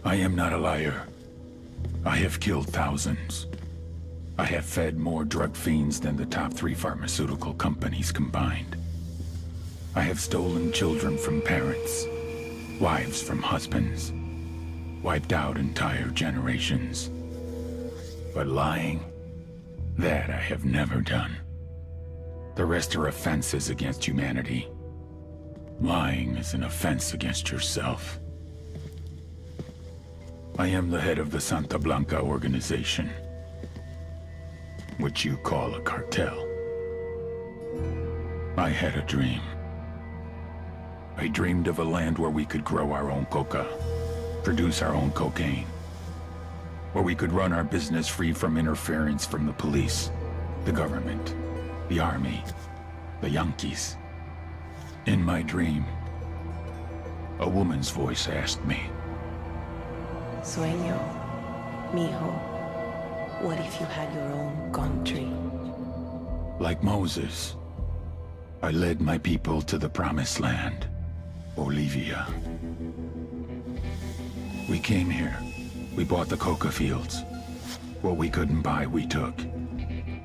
I am not a liar. I have killed thousands. I have fed more drug fiends than the top 3 pharmaceutical companies combined. I have stolen children from parents, wives from husbands, wiped out entire generations. But lying, that I have never done. The rest are offenses against humanity. Lying is an offense against yourself. I am the head of the Santa Blanca organization, which you call a cartel. I had a dream. I dreamed of a land where we could grow our own coca, produce our own cocaine, where we could run our business free from interference from the police, the government, the army, the Yankees. In my dream, a woman's voice asked me, Sueño, mijo, what if you had your own country? like Moses, I led my people to the promised land, Bolivia. We came here. We bought the coca fields. What we couldn't buy, we took.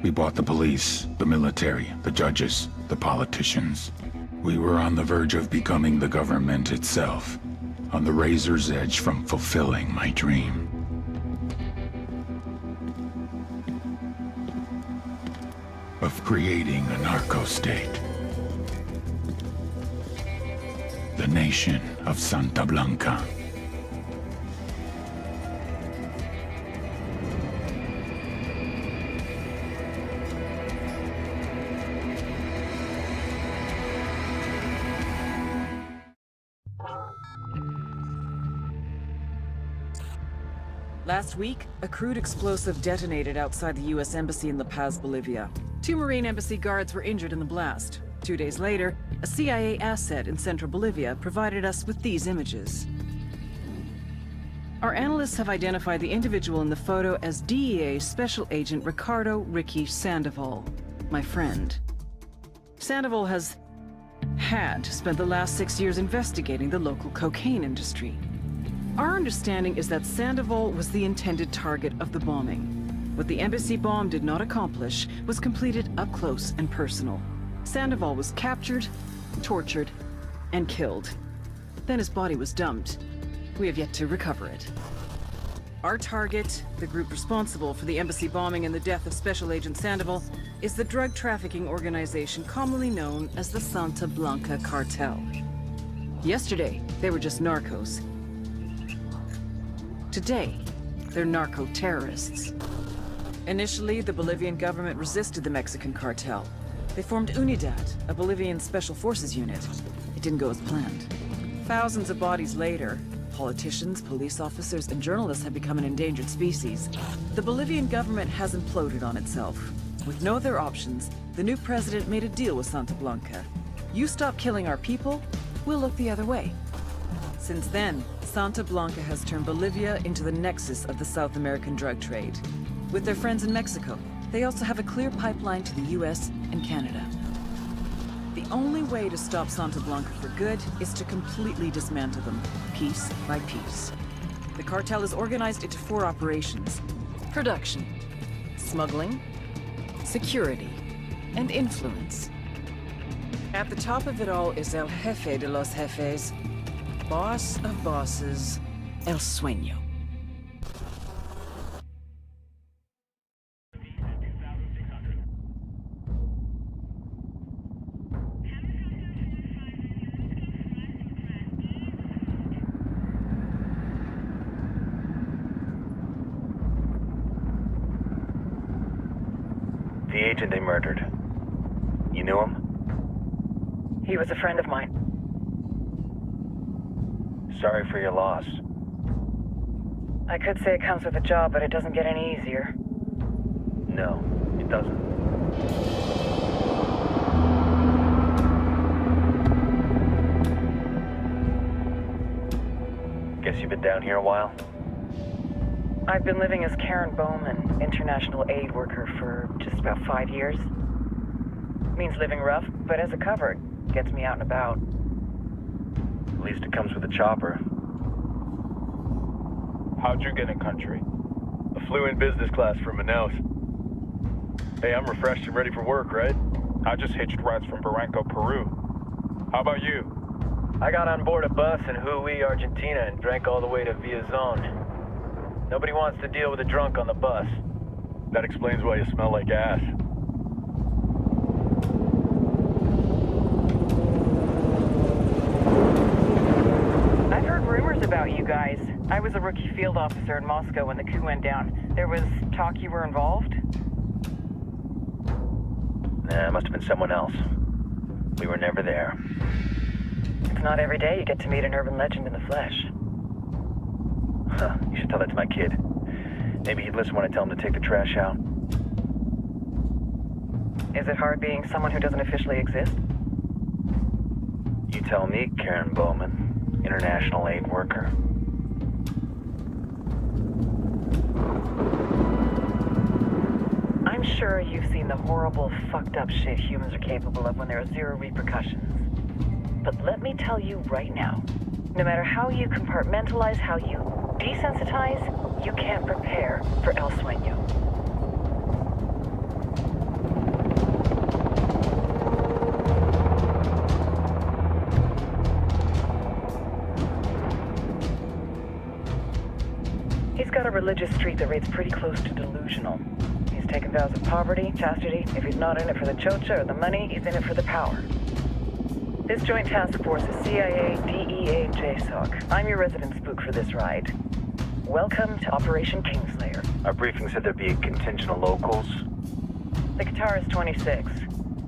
We bought the police, the military, the judges, the politicians. We were on the verge of becoming the government itself, on the razor's edge from fulfilling my dream. Of creating a narco-state. The nation of Santa Blanca. Last week, a crude explosive detonated outside the U.S. Embassy in La Paz, Bolivia. 2 Marine Embassy guards were injured in the blast. 2 days later, a CIA asset in central Bolivia provided us with these images. Our analysts have identified the individual in the photo as DEA Special Agent Ricardo Ricky Sandoval, my friend. Sandoval had spent the last 6 years investigating the local cocaine industry. Our understanding is that Sandoval was the intended target of the bombing. What the embassy bomb did not accomplish was completed up close and personal. Sandoval was captured, tortured, and killed. Then his body was dumped. We have yet to recover it. Our target, the group responsible for the embassy bombing and the death of Special Agent Sandoval, is the drug trafficking organization commonly known as the Santa Blanca Cartel. Yesterday, they were just narcos. Today, they're narco-terrorists. Initially, the Bolivian government resisted the Mexican cartel. They formed UNIDAD, a Bolivian special forces unit. It didn't go as planned. Thousands of bodies later, politicians, police officers, and journalists have become an endangered species. The Bolivian government has imploded on itself. With no other options, the new president made a deal with Santa Blanca. You stop killing our people, we'll look the other way. Since then, Santa Blanca has turned Bolivia into the nexus of the South American drug trade. With their friends in Mexico, they also have a clear pipeline to the US and Canada. The only way to stop Santa Blanca for good is to completely dismantle them, piece by piece. The cartel is organized into 4 operations: production, smuggling, security, and influence. At the top of it all is El Jefe de los Jefes, boss of bosses, El Sueño. The agent they murdered. You knew him? He was a friend of mine. Sorry for your loss. I could say it comes with a job, but it doesn't get any easier. No, it doesn't. Guess you've been down here a while? I've been living as Karen Bowman, international aid worker, for just about 5 years. Means living rough, but as a cover, it gets me out and about. At least it comes with a chopper. How'd you get in country? I flew in business class from Manaus. Hey, I'm refreshed and ready for work, right? I just hitched rides from Barranco, Peru. How about you? I got on board a bus in Hui, Argentina, and drank all the way to Via Zone. Nobody wants to deal with a drunk on the bus. That explains why you smell like ass. I've heard rumors about you guys. I was a rookie field officer in Moscow when the coup went down. There was talk you were involved? Nah, it must have been someone else. We were never there. It's not every day you get to meet an urban legend in the flesh. Huh, you should tell that to my kid. Maybe he'd listen when I tell him to take the trash out. Is it hard being someone who doesn't officially exist? You tell me, Karen Bowman, international aid worker. I'm sure you've seen the horrible, fucked up shit humans are capable of when there are zero repercussions. But let me tell you right now, no matter how you compartmentalize, how you desensitize, you can't prepare for El Sueño. He's got a religious streak that rates pretty close to delusional. He's taken vows of poverty, chastity. If he's not in it for the chocha or the money, he's in it for the power. This joint task force is CIA, DEA, and JSOC. I'm your resident spook for this ride. Welcome to Operation Kingslayer. Our briefing said there'd be a contingent of locals. The Qatar is 26.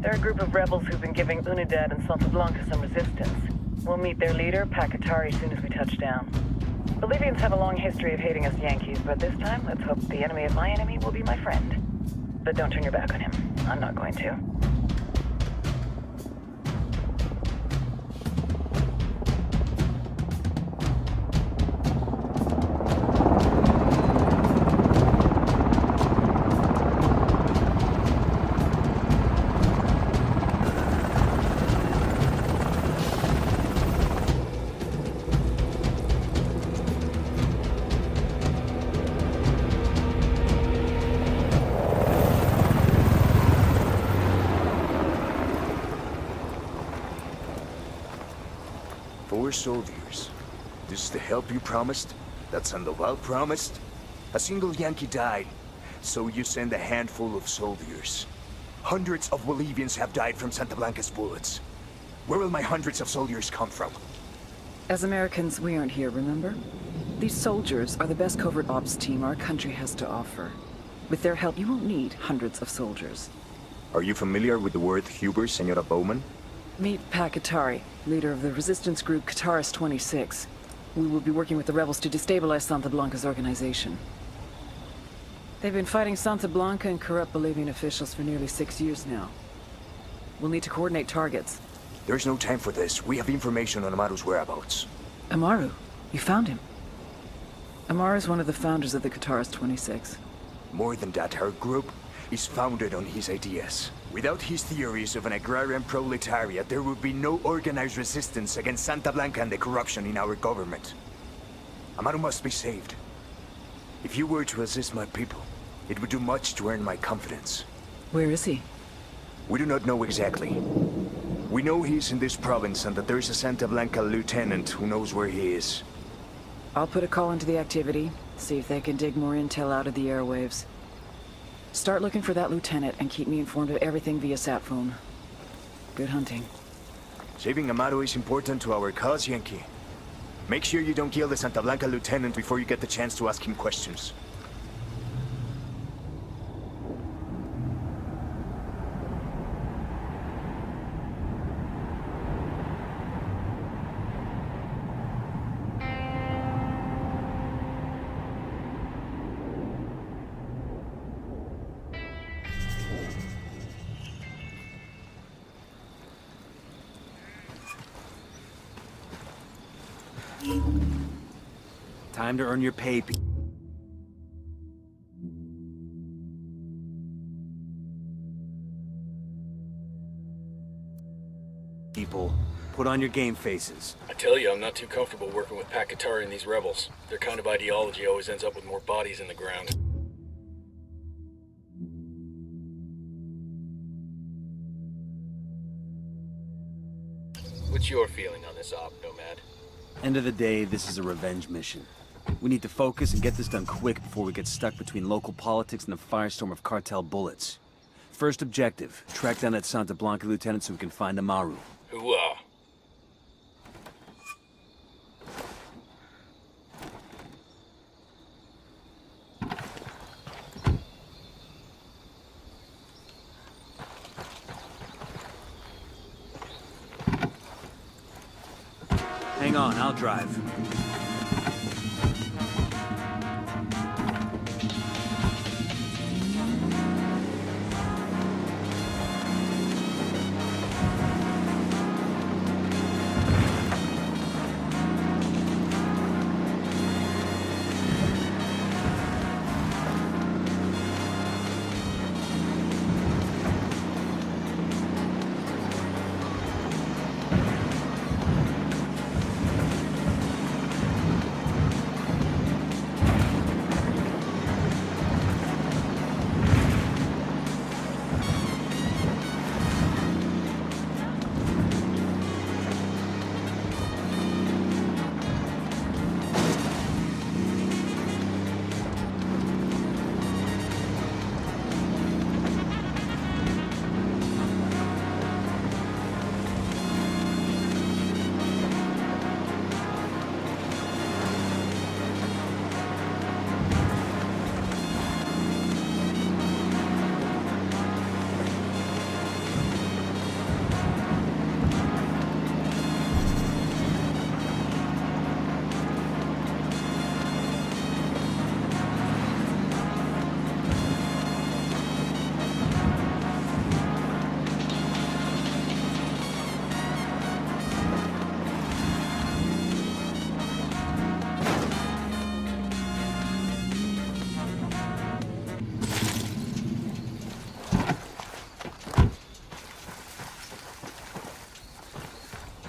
They're a group of rebels who've been giving Unidad and Santa Blanca some resistance. We'll meet their leader, Pakatari, as soon as we touch down. Bolivians have a long history of hating us Yankees, but this time, let's hope the enemy of my enemy will be my friend. But don't turn your back on him. I'm not going to. Four soldiers. This is the help you promised? That Sandoval promised? A single Yankee died, so you send a handful of soldiers. Hundreds of Bolivians have died from Santa Blanca's bullets. Where will my hundreds of soldiers come from? As Americans, we aren't here, remember? These soldiers are the best covert ops team our country has to offer. With their help, you won't need hundreds of soldiers. Are you familiar with the word Huber, Senora Bowman? Meet Pakatari, leader of the resistance group Qatar's 26. We will be working with the rebels to destabilize Santa Blanca's organization. They've been fighting Santa Blanca and corrupt Bolivian officials for nearly 6 years now. We'll need to coordinate targets. There's no time for this. We have information on Amaru's whereabouts. Amaru? You found him? Amaru is one of the founders of the Qatar's 26. More than that, her group is founded on his ideas. Without his theories of an agrarian proletariat, there would be no organized resistance against Santa Blanca and the corruption in our government. Amaru must be saved. If you were to assist my people, it would do much to earn my confidence. Where is he? We do not know exactly. We know he's in this province and that there is a Santa Blanca lieutenant who knows where he is. I'll put a call into the activity, see if they can dig more intel out of the airwaves. Start looking for that lieutenant and keep me informed of everything via sat phone. Good hunting. Saving Amaru is important to our cause, Yankee. Make sure you don't kill the Santa Blanca lieutenant before you get the chance to ask him questions. Time to earn your pay. People, put on your game faces. I tell you, I'm not too comfortable working with Pakatari and these rebels. Their kind of ideology always ends up with more bodies in the ground. What's your feeling on this op, Nomad? End of the day, this is a revenge mission. We need to focus and get this done quick before we get stuck between local politics and a firestorm of cartel bullets. First objective, track down that Santa Blanca lieutenant so we can find Amaru. Hooah! Hang on, I'll drive.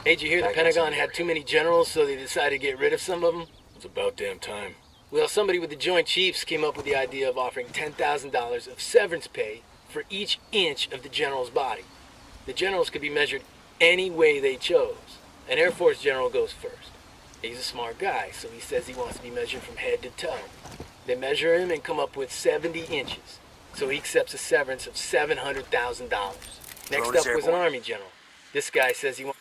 Hey, did you hear the Pentagon had too many generals, so they decided to get rid of some of them? It's about damn time. Well, somebody with the Joint Chiefs came up with the idea of offering $10,000 of severance pay for each inch of the general's body. The generals could be measured any way they chose. An Air Force general goes first. He's a smart guy, so he says he wants to be measured from head to toe. They measure him and come up with 70 inches. So he accepts a severance of $700,000. Next up was an Army general. This guy says he wants...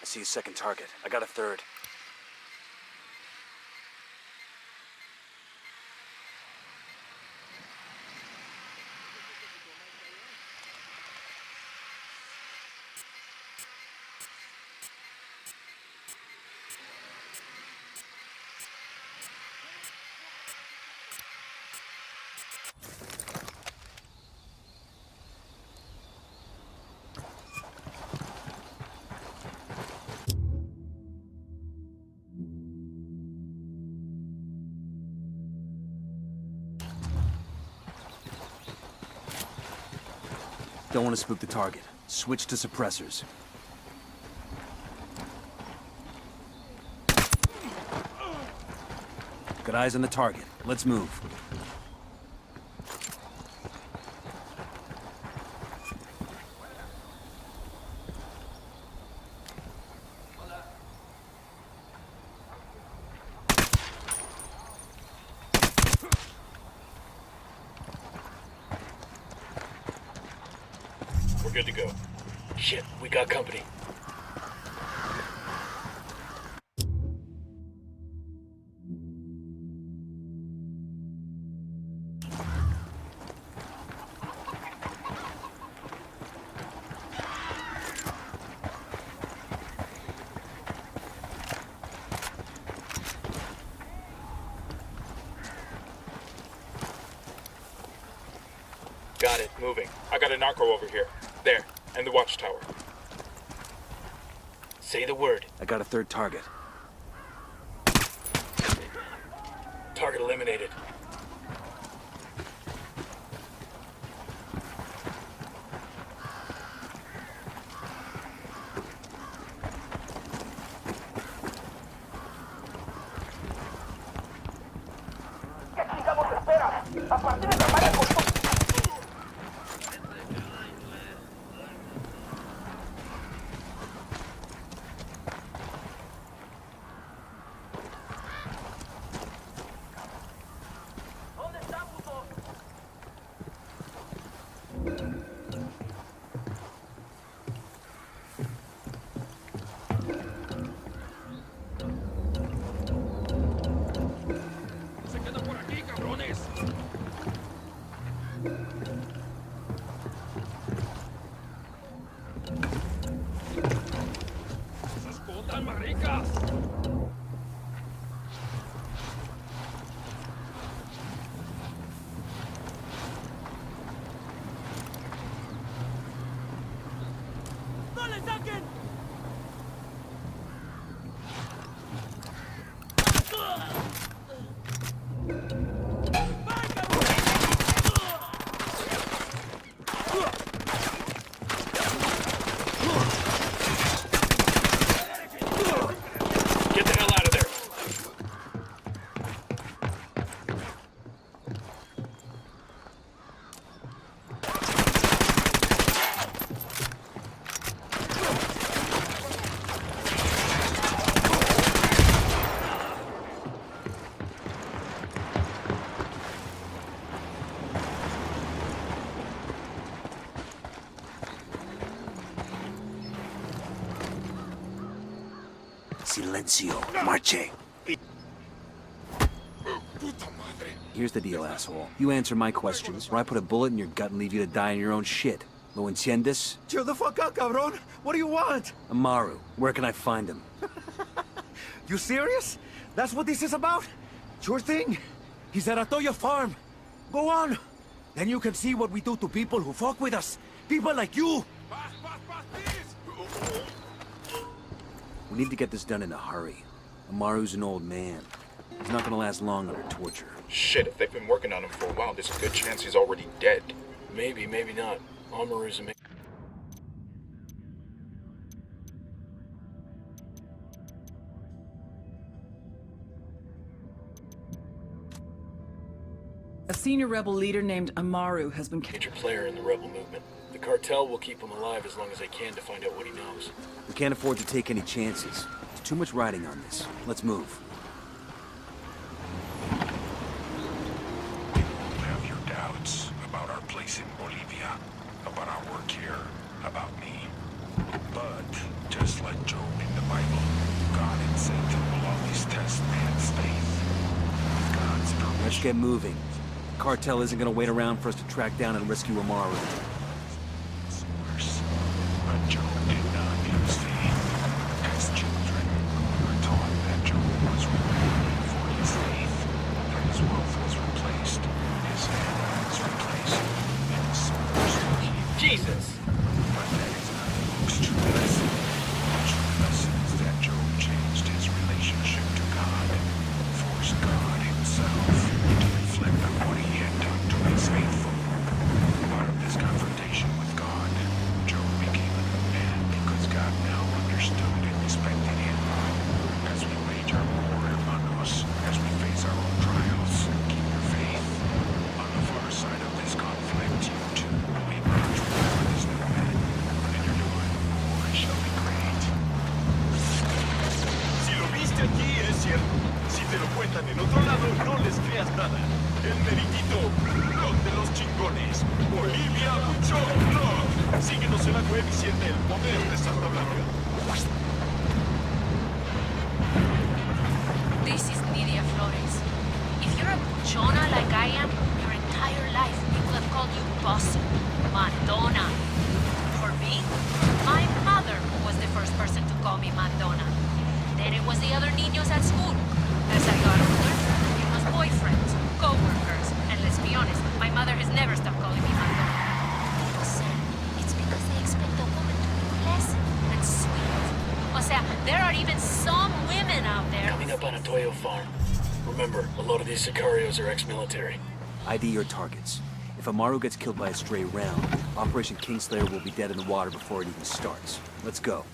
I see a second target. I got a third. Don't want to spook the target. Switch to suppressors. Got eyes on the target. Let's move. We're good to go. Shit, we got company. Got it, moving. I got a narco over here. There, and the watchtower. Say the word. I got a third target. Target eliminated. Silencio. Marche. Here's the deal, asshole. You answer my questions, or I put a bullet in your gut and leave you to die in your own shit. ¿Lo entiendes? Chill the fuck out, cabron. What do you want? Amaru. Where can I find him? You serious? That's what this is about? Sure thing. He's at Atoya Farm. Go on. Then you can see what we do to people who fuck with us. People like you. We need to get this done in a hurry. Amaru's an old man. He's not gonna last long under torture. Shit, if they've been working on him for a while, there's a good chance he's already dead. Maybe, maybe not. Amaru's a A senior rebel leader named Amaru has been major player in the rebel movement. The cartel will keep him alive as long as they can to find out what he knows. We can't afford to take any chances. There's too much riding on this. Let's move. People have your doubts about our place in Bolivia, about our work here, about me. But, just like Job in the Bible, God and Satan will always test man's faith. With God's permission. Let's get moving. The cartel isn't gonna wait around for us to track down and rescue Amaru. But Job did not use faith. As children, we were taught that Job was rewarded for his faith, that his wealth was replaced, his hand was replaced, and his sword was healed. Jesus! But that is not the most true lesson. The true lesson is that Job changed his relationship to God, forced God himself to reflect on what he had done to his faithful. Part of this confrontation with God, Job became a new man because God now understood and respected him. As we wage our war among us, as we face our own trials, keep your faith. On the far side of this conflict, you too will emerge from this new man, and your new war shall be great. Si lo viste aquí, es cierto. Si te lo cuentan en otro lado, no les creas nada. El meritito blog de los chingones. Bolivia, mucho blog. Síguenos en la web y siente el poder de Santa Blanca. This is Nidia Flores. If you're a buchona like I am, your entire life people have called you bossy, Madonna. For me, my mother was the first person to call me Madonna. Then it was the other niños at school. As I got older, it was boyfriends, co-workers, and let's be honest, my mother has never stopped calling me Madonna. People say it's because they expect a woman to be pleasant and sweet. O sea, sea, there are even some women out there. Coming up on a Toyo farm. Remember, a lot of these Sicarios are ex-military. ID your targets. If Amaru gets killed by a stray round, Operation Kingslayer will be dead in the water before it even starts. Let's go.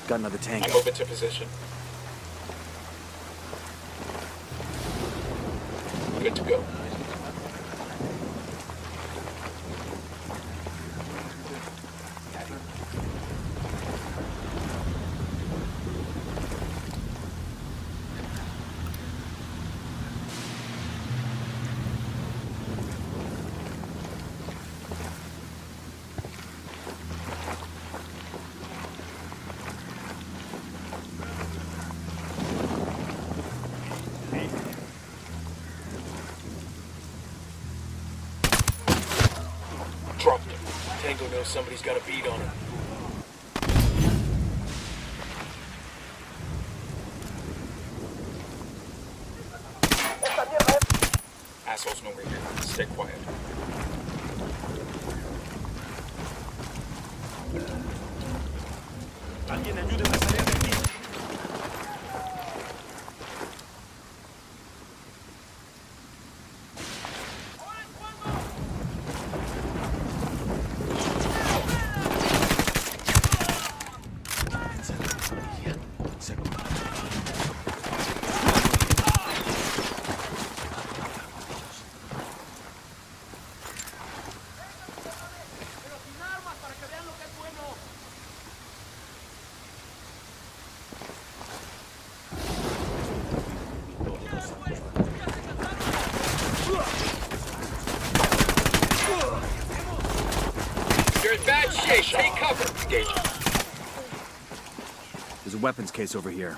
Got another tank. I'm open to position. Good to go. Dropped him. Tango knows somebody's got a bead on him. Assholes know we're here. Stay quiet. Alguien ayúdeme a salir de aquí. You're in bad shape. Take cover. Engage. There's a weapons case over here.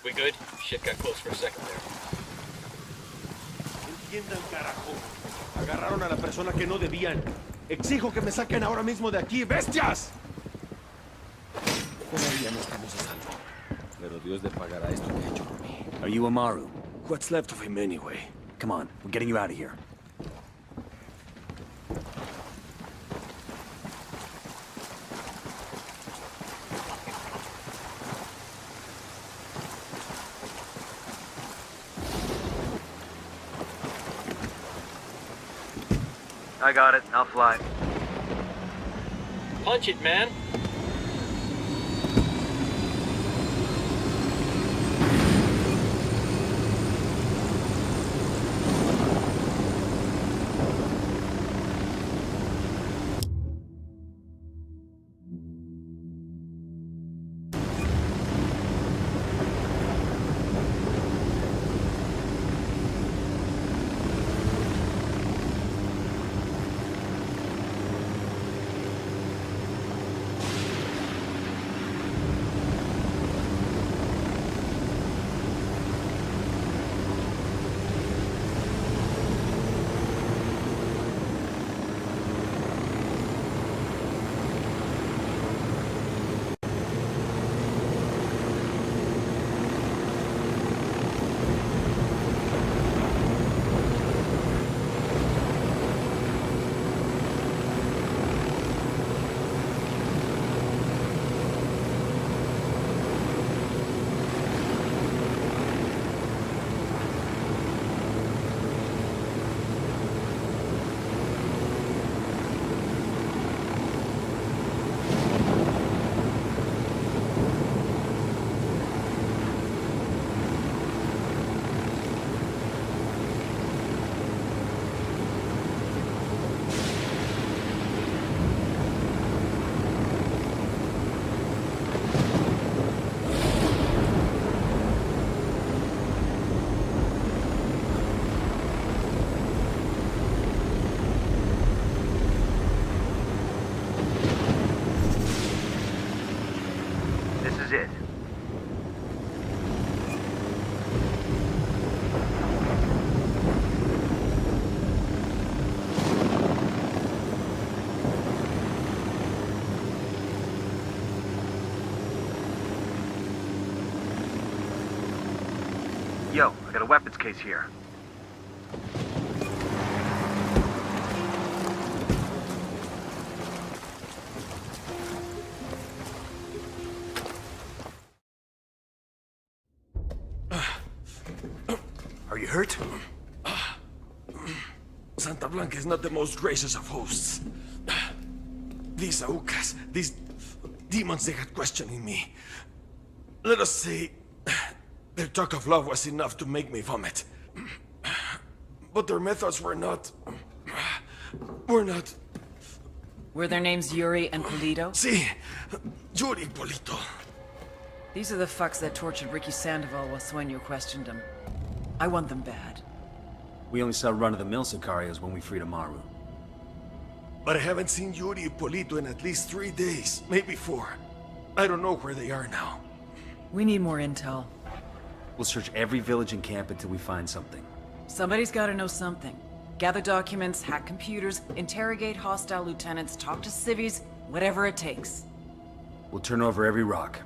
We good? Shit got close for a second there. Entiendan, carajo. Agarraron a la persona que no debían. Exijo que me saquen ahora mismo de aquí, bestias. Todavía no estamos a salvo. Pero Dios le pagará esto que ha hecho por mí. Are you Amaru? What's left of him anyway? Come on, we're getting you out of here. I got it. I'll fly. Punch it, man. is it. Yo, I got a weapons case here. Are you hurt? Santa Blanca is not the most gracious of hosts. These Aucas, these demons, they got questioning me. Let us say, their talk of love was enough to make me vomit. But their methods were not... Were their names Yuri and Polito? Si, Yuri Polito. These are the fucks that tortured Ricky Sandoval while Sueño questioned him. I want them bad. We only saw run-of-the-mill Sicarios when we freed Amaru. But I haven't seen Yuri and Polito in at least 3 days, maybe 4. I don't know where they are now. We need more intel. We'll search every village and camp until we find something. Somebody's gotta know something. Gather documents, hack computers, interrogate hostile lieutenants, talk to civvies, whatever it takes. We'll turn over every rock.